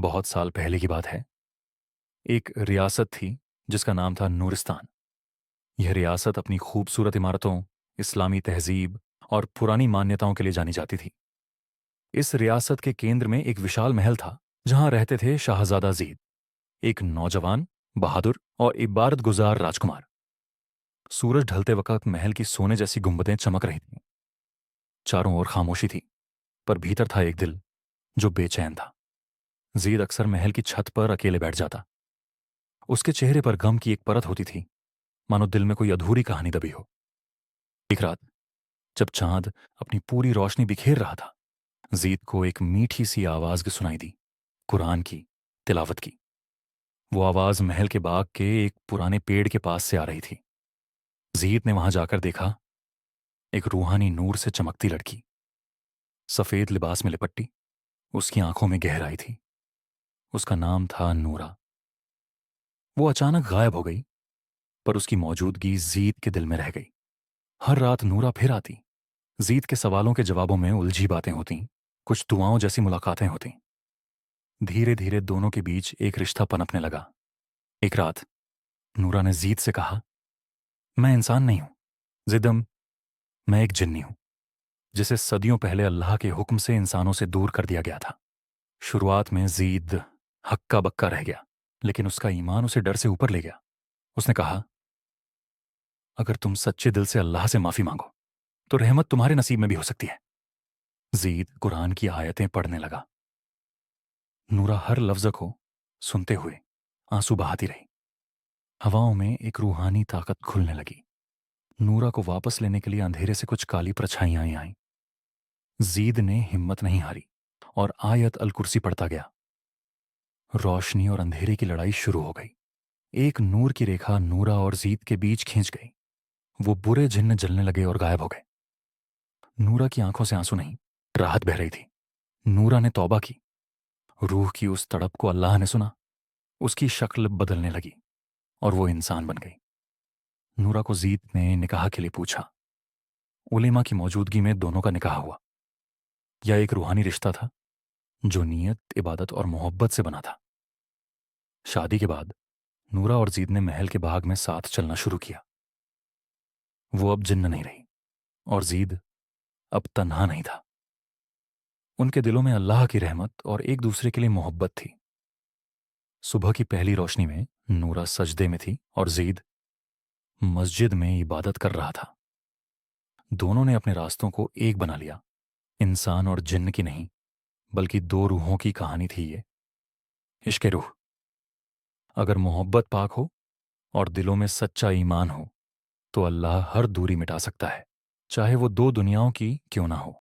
बहुत साल पहले की बात है। एक रियासत थी जिसका नाम था नूरिस्तान। यह रियासत अपनी खूबसूरत इमारतों, इस्लामी तहजीब और पुरानी मान्यताओं के लिए जानी जाती थी। इस रियासत के केंद्र में एक विशाल महल था जहां रहते थे शाहजादा जीद, एक नौजवान, बहादुर और इबारत गुजार राजकुमार। सूरज ढलते वक्त महल की सोने जैसी गुंबदें चमक रही थीं। चारों ओर खामोशी थी, पर भीतर था एक दिल जो बेचैन था। जीद अक्सर महल की छत पर अकेले बैठ जाता। उसके चेहरे पर गम की एक परत होती थी, मानो दिल में कोई अधूरी कहानी दबी हो। एक रात जब चांद अपनी पूरी रोशनी बिखेर रहा था, जीद को एक मीठी सी आवाज सुनाई दी, कुरान की तिलावत की। वो आवाज महल के बाग के एक पुराने पेड़ के पास से आ रही थी। जीद ने वहां जाकर देखा, एक रूहानी नूर से चमकती लड़की, सफेद लिबास में लिपटी। उसकी आंखों में गहराई थी। उसका नाम था नूरा। वो अचानक गायब हो गई, पर उसकी मौजूदगी जीद के दिल में रह गई। हर रात नूरा फिर आती। जीद के सवालों के जवाबों में उलझी बातें होती, कुछ दुआओं जैसी मुलाकातें होती। धीरे धीरे दोनों के बीच एक रिश्ता पनपने लगा। एक रात नूरा ने जीद से कहा, मैं इंसान नहीं हूं जिदम, मैं एक जिन्नी हूं जिसे सदियों पहले अल्लाह के हुक्म से इंसानों से दूर कर दिया गया था। शुरुआत में जीद हक्का बक्का रह गया, लेकिन उसका ईमान उसे डर से ऊपर ले गया। उसने कहा, अगर तुम सच्चे दिल से अल्लाह से माफी मांगो तो रहमत तुम्हारे नसीब में भी हो सकती है। जीद कुरान की आयतें पढ़ने लगा। नूरा हर लफ्ज को सुनते हुए आंसू बहाती रही। हवाओं में एक रूहानी ताकत खुलने लगी। नूरा को वापस लेने के लिए अंधेरे से कुछ काली परछाइयां आईं। जीद ने हिम्मत नहीं हारी और आयत अल कुर्सी पढ़ता गया। रोशनी और अंधेरे की लड़ाई शुरू हो गई। एक नूर की रेखा नूरा और जीद के बीच खींच गई। वो बुरे जिन्न जलने लगे और गायब हो गए। नूरा की आंखों से आंसू नहीं, राहत बह रही थी। नूरा ने तौबा की। रूह की उस तड़प को अल्लाह ने सुना। उसकी शक्ल बदलने लगी और वो इंसान बन गई। नूरा को जीद ने निकाह के लिए पूछा। उलेमा की मौजूदगी में दोनों का निकाह हुआ। यह एक रूहानी रिश्ता था जो नीयत, इबादत और मोहब्बत से बना था। शादी के बाद नूरा और जीद ने महल के बाग में साथ चलना शुरू किया। वो अब जिन्न नहीं रही और जीद अब तन्हा नहीं था। उनके दिलों में अल्लाह की रहमत और एक दूसरे के लिए मोहब्बत थी। सुबह की पहली रोशनी में नूरा सजदे में थी और जीद मस्जिद में इबादत कर रहा था। दोनों ने अपने रास्तों को एक बना लिया। इंसान और जिन्न की नहीं, बल्कि दो रूहों की कहानी थी ये। इश्क रूह। अगर मोहब्बत पाक हो और दिलों में सच्चा ईमान हो तो अल्लाह हर दूरी मिटा सकता है, चाहे वो दो दुनियाओं की क्यों ना हो।